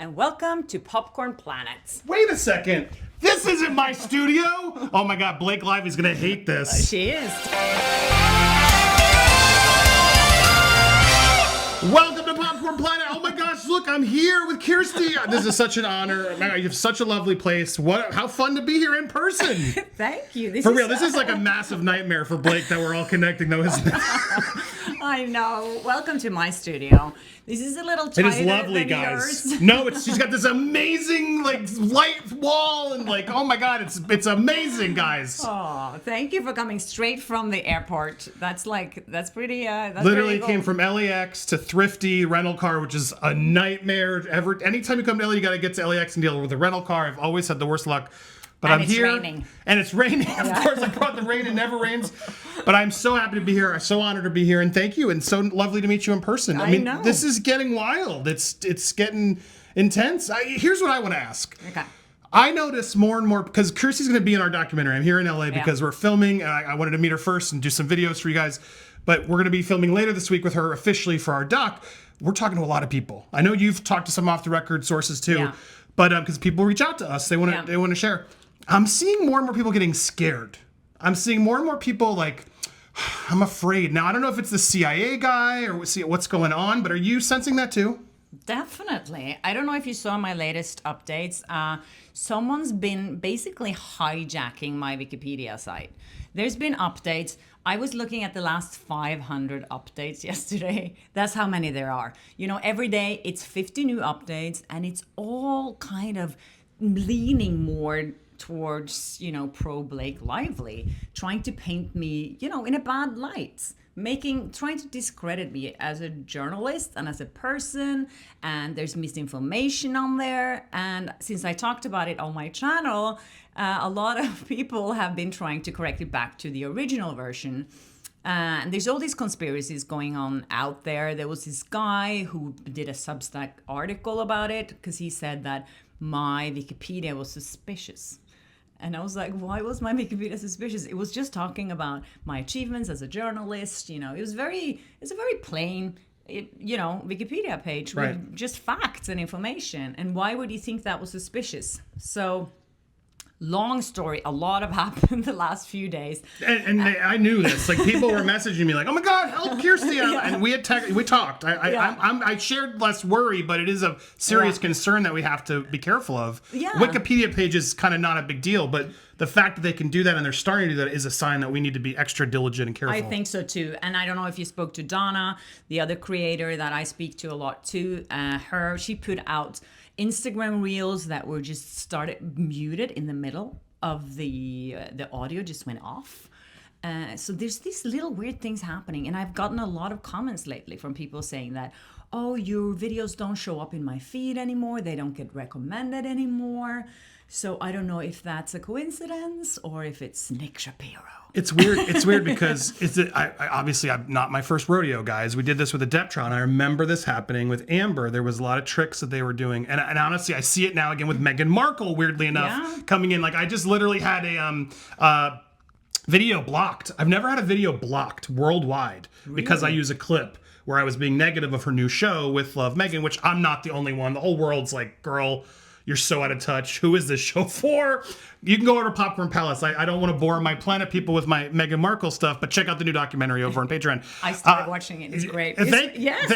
and welcome to Popcorn Planet. Wait a second. This isn't my studio. Oh my God, Blake Lively's gonna hate this. She is. Welcome to Popcorn Planet. Oh my gosh, look, I'm here with Kjersti. This is such an honor. You have such a lovely place. How fun to be here in person. Thank you. For real, this is like a massive nightmare for Blake that we're all connecting though, isn't it? I know. Welcome to my studio. This is a little tighter It is lovely, than guys. yours. No, she's got this amazing light wall and oh my God, it's amazing, guys. Oh, thank you for coming straight from the airport. That's pretty. That's Literally pretty cool. came from LAX to Thrifty rental car, which is a nightmare. Anytime you come to LA, you got to get to LAX and deal with a rental car. I've always had the worst luck. But And I'm it's here, raining. and it's raining. Of course, I brought the rain. It never rains. But I'm so happy to be here. I'm so honored to be here, and thank you. And so lovely to meet you in person. I mean, know. This is getting wild. It's getting intense. Here's what I want to ask. Okay. I notice more and more, because Kjersti's going to be in our documentary. I'm here in LA because we're filming. And I wanted to meet her first and do some videos for you guys. But we're going to be filming later this week with her officially for our doc. We're talking to a lot of people. I know you've talked to some off the record sources too. Yeah. But because people reach out to us, they want to share. I'm seeing more and more people getting scared. I'm seeing more and more people I'm afraid. Now, I don't know if it's the CIA guy or what's going on, but are you sensing that too? Definitely. I don't know if you saw my latest updates. Someone's been basically hijacking my Wikipedia site. There's been updates. I was looking at the last 500 updates yesterday. That's how many there are. You know, every day it's 50 new updates, and it's all kind of leaning more towards, pro Blake Lively, trying to paint me, in a bad light, trying to discredit me as a journalist and as a person, and there's misinformation on there. And since I talked about it on my channel, a lot of people have been trying to correct it back to the original version. And there's all these conspiracies going on out there. There was this guy who did a Substack article about it because he said that my Wikipedia was suspicious. And I was like, why was my Wikipedia suspicious? It was just talking about my achievements as a journalist. It's a very plain, Wikipedia page with just facts and information. And why would you think that was suspicious? So, long story, a lot have happened the last few days. And I knew this. People were messaging me oh my God, help Kjersti. And we talked. I shared less worry, but it is a serious concern that we have to be careful of. Yeah. Wikipedia page is kind of not a big deal, but the fact that they can do that and they're starting to do that is a sign that we need to be extra diligent and careful. I think so too. And I don't know if you spoke to Donna, the other creator that I speak to a lot too. She put out Instagram reels that were just started muted in the middle of the audio just went off. So there's these little weird things happening, and I've gotten a lot of comments lately from people saying that, oh, your videos don't show up in my feed anymore, they don't get recommended anymore. So I don't know if that's a coincidence or if it's Nick Shapiro. It's weird. It's weird because obviously I'm not my first rodeo, guys. We did this with Adeptron. I remember this happening with Amber. There was a lot of tricks that they were doing, and honestly, I see it now again with Meghan Markle. Weirdly enough, coming in I just literally had a video blocked. I've never had a video blocked worldwide because I use a clip where I was being negative of her new show with Love Meghan, which I'm not the only one. The whole world's like, girl, you're so out of touch. Who is this show for? You can go over to Popcorn Palace. I don't want to bore my planet people with my Meghan Markle stuff, but check out the new documentary over on Patreon. I started watching it. It's great.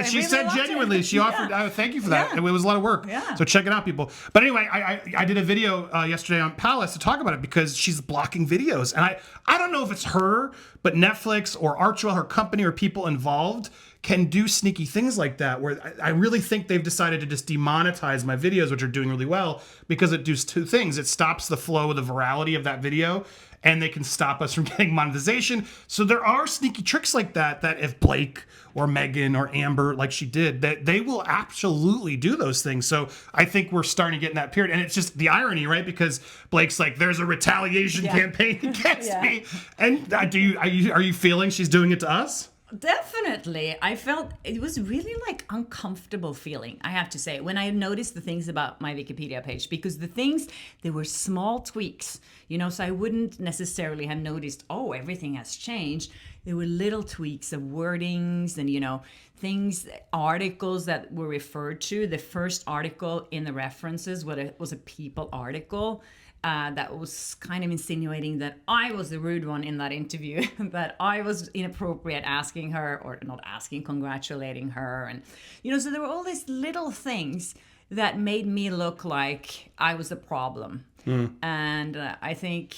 She said genuinely. She offered. Thank you for that. Yeah. It was a lot of work. Yeah. So check it out, people. But anyway, I did a video yesterday on Palace to talk about it because she's blocking videos, and I don't know if it's her, but Netflix or Archwell, her company, or people involved can do sneaky things like that, where I really think they've decided to just demonetize my videos, which are doing really well, because it does two things. It stops the flow of the virality of that video, and they can stop us from getting monetization. So there are sneaky tricks like that if Blake or Meghan or Amber, like she did, that they will absolutely do those things. So I think we're starting to get in that period. And it's just the irony, right? Because Blake's like, there's a retaliation campaign against me. And are you feeling she's doing it to us? Definitely. I felt it was really like uncomfortable feeling, I have to say, when I noticed the things about my Wikipedia page, because the things, they were small tweaks, so I wouldn't necessarily have noticed, oh, everything has changed. There were little tweaks of wordings and, things, articles that were referred to. The first article in the references was a People article. That was kind of insinuating that I was the rude one in that interview, that I was inappropriate asking her, or not asking, congratulating her. And, so there were all these little things that made me look like I was the problem. And I think,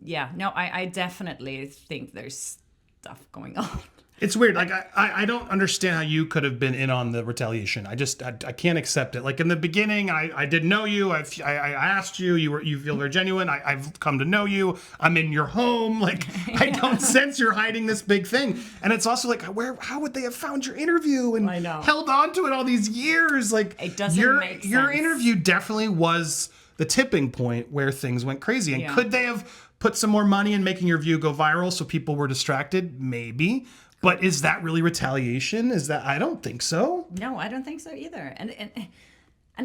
I definitely think there's stuff going on. It's weird. Like, I don't understand how you could have been in on the retaliation. I can't accept it. Like, in the beginning, I didn't know you. I asked you. You feel very genuine. I've come to know you. I'm in your home. Like, I don't sense you're hiding this big thing. And it's also like, how would they have found your interview and held on to it all these years? Like, it doesn't make sense. Your interview definitely was the tipping point where things went crazy. And could they have put some more money in making your view go viral so people were distracted? Maybe. But is that really retaliation? I don't think so. No, I don't think so either.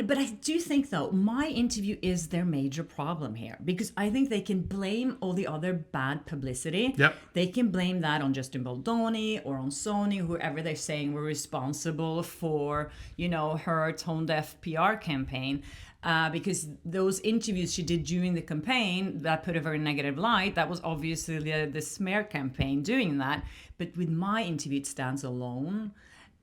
But I do think, though, my interview is their major problem here, because I think they can blame all the other bad publicity. Yep. They can blame that on Justin Baldoni or on Sony, whoever they're saying were responsible for, her tone-deaf PR campaign. Because those interviews she did during the campaign, that put a very negative light. That was obviously the smear campaign doing that. But with my interview, it stands alone.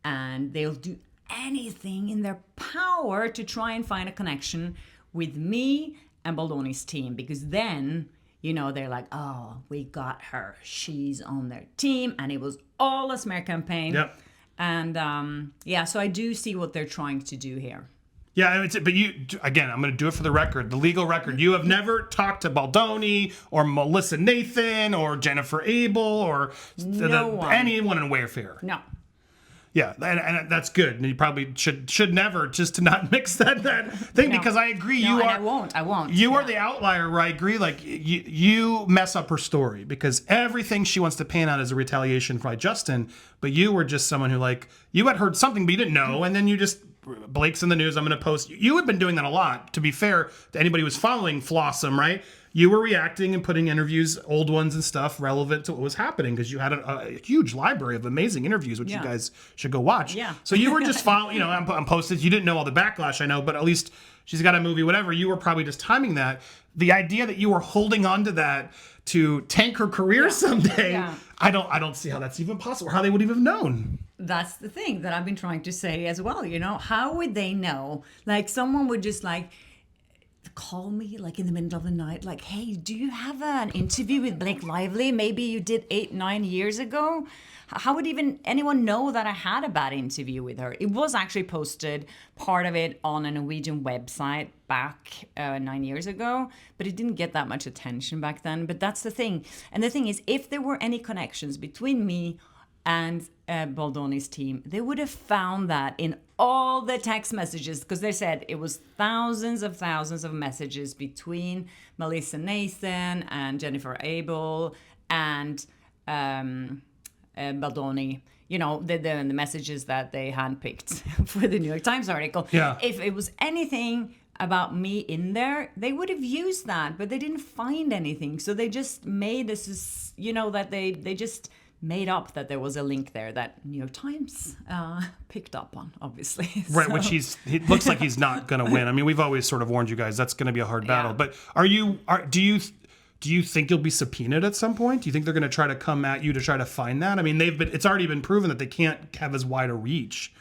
And they'll do anything in their power to try and find a connection with me and Baldoni's team. Because then, they're like, oh, we got her. She's on their team. And it was all a smear campaign. Yep. And so I do see what they're trying to do here. Yeah, but you, again, I'm going to do it for the record, the legal record. You have never talked to Baldoni or Melissa Nathan or Jennifer Abel or anyone in Wayfair. No. Yeah, and that's good. And you probably should never, just to not mix that thing, because I agree. I won't. You are the outlier where I agree. Like, you mess up her story, because everything she wants to paint out as a retaliation by Justin, but you were just someone who, like, you had heard something but you didn't know, and then you just, Blake's in the news, I'm going to post. You had been doing that a lot, to be fair to anybody who was following Flawsome, right? You were reacting and putting interviews, old ones and stuff, relevant to what was happening, because you had a huge library of amazing interviews, which you guys should go watch. Yeah. So you were just following, I'm posted. You didn't know all the backlash, I know, but at least she's got a movie, whatever. You were probably just timing that. The idea that you were holding on to that to tank her career someday, I don't see how that's even possible, or how they would even have known. That's the thing that I've been trying to say as well. How would they know? Like, someone would just call me like in the middle of the night, like, hey, do you have an interview with Blake Lively? Maybe you did 8-9 years ago. How would even anyone know that I had a bad interview with her? It was actually posted, part of it, on a Norwegian website back 9 years ago, but it didn't get that much attention back then. But that's the thing. And the thing is, if there were any connections between me and Baldoni's team, they would have found that in all the text messages, because they said it was thousands of messages between Melissa Nathan and Jennifer Abel and Baldoni. The messages that they handpicked for the New York Times article. Yeah. If it was anything about me in there, they would have used that, but they didn't find anything. So they just made this, that they just made up that there was a link there that New York Times picked up on, obviously. Right, which it looks like he's not going to win. I mean, we've always sort of warned you guys that's going to be a hard battle. But do you think you'll be subpoenaed at some point? Do you think they're going to try to come at you to try to find that? I mean, it's already been proven that they can't have as wide a reach.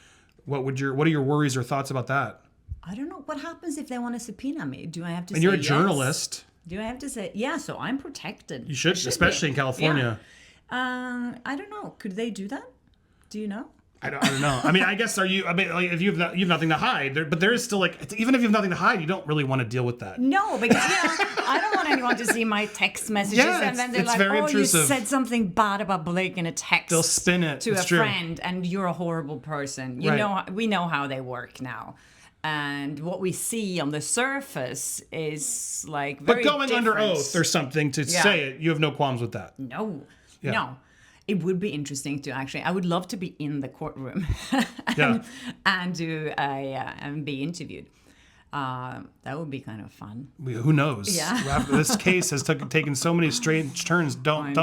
What are your worries or thoughts about that? I don't know. What happens if they want to subpoena me? Do I have to say yes? And you're a journalist. Do I have to say, so I'm protected. You should especially in California. Yeah. I don't know. Could they do that? Do you know? I don't know. I mean, I guess if you have nothing to hide, but there is still even if you have nothing to hide, you don't really want to deal with that. No, because I don't want anyone to see my text messages and then they're like, oh, intrusive. You said something bad about Blake in a text. They'll spin it to a friend, and you're a horrible person. We know how they work now. And what we see on the surface is like very But going different. under oath or something to say it, you have no qualms with that. No. Yeah. No. It would be interesting to actually. I would love to be in the courtroom and be interviewed. That would be kind of fun. Who knows? Yeah. This case has taken so many strange turns. Don't.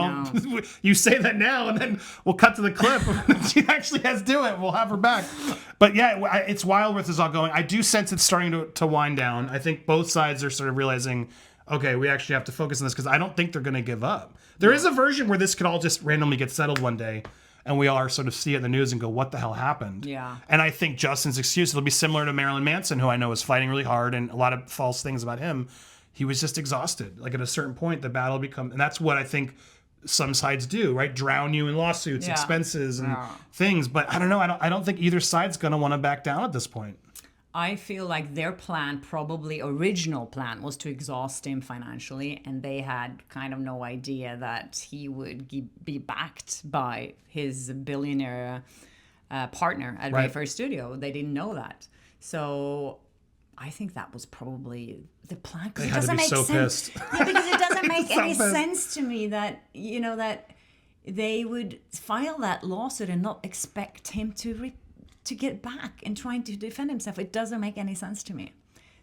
You say that now, and then we'll cut to the clip. She actually has to do it. We'll have her back. But yeah, it's wild where this is all going. I do sense it's starting to wind down. I think both sides are sort of realizing, okay, we actually have to focus on this because I don't think they're going to give up. There is a version where this could all just randomly get settled one day, and we all sort of see it in the news and go, what the hell happened? Yeah. And I think Justin's excuse will be similar to Marilyn Manson, who I know is fighting really hard, and a lot of false things about him. He was just exhausted. Like at a certain point, the battle and that's what I think some sides do, right? Drown you in lawsuits, expenses, and things. But I don't know. I don't think either side's going to want to back down at this point. I feel like their plan, probably original plan, was to exhaust him financially, and they had kind of no idea that he would be backed by his billionaire partner at Wayfair Studio. They didn't know that. So I think that was probably the plan. They had to be so pissed. Yeah, because it doesn't make any sense to me that, that they would file that lawsuit and not expect him to get back and trying to defend himself. It doesn't make any sense to me.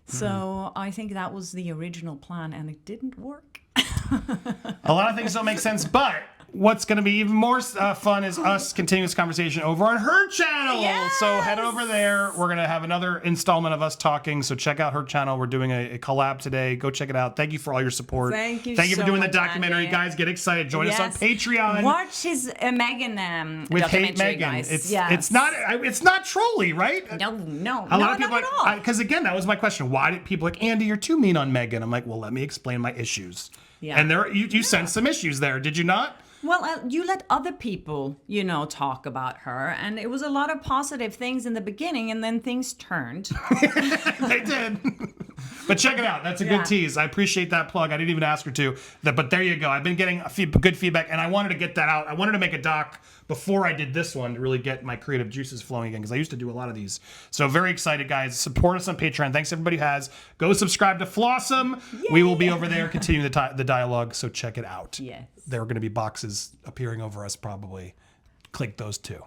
So I think that was the original plan, and it didn't work. A lot of things don't make sense, but what's going to be even more fun is us continuing this conversation over on her channel. Yes! So head over there. We're going to have another installment of us talking. So check out her channel. We're doing a collab today. Go check it out. Thank you for all your support. Thank you for doing the much, documentary. Andy. Guys, get excited. Join us on Patreon. Watch his Meghan with documentary, Hate Meghan. guys. It's not trolly, right? No. A lot of people not at all. because again, that was my question. Why did people like, Andy, you're too mean on Meghan? I'm like, well, let me explain my issues. Yeah. And you sensed some issues there, did you not? Well, you let other people, talk about her, and it was a lot of positive things in the beginning, and then things turned. They did. But check it out. That's a good tease. I appreciate that plug. I didn't even ask her to. But there you go. I've been getting good feedback, and I wanted to get that out. I wanted to make a doc before I did this one to really get my creative juices flowing again, because I used to do a lot of these. So very excited, guys. Support us on Patreon. Thanks everybody who has. Go subscribe to Flawsome. Yay. We will be over there continuing the dialogue, so check it out. Yes. There are going to be boxes appearing over us probably. Click those two.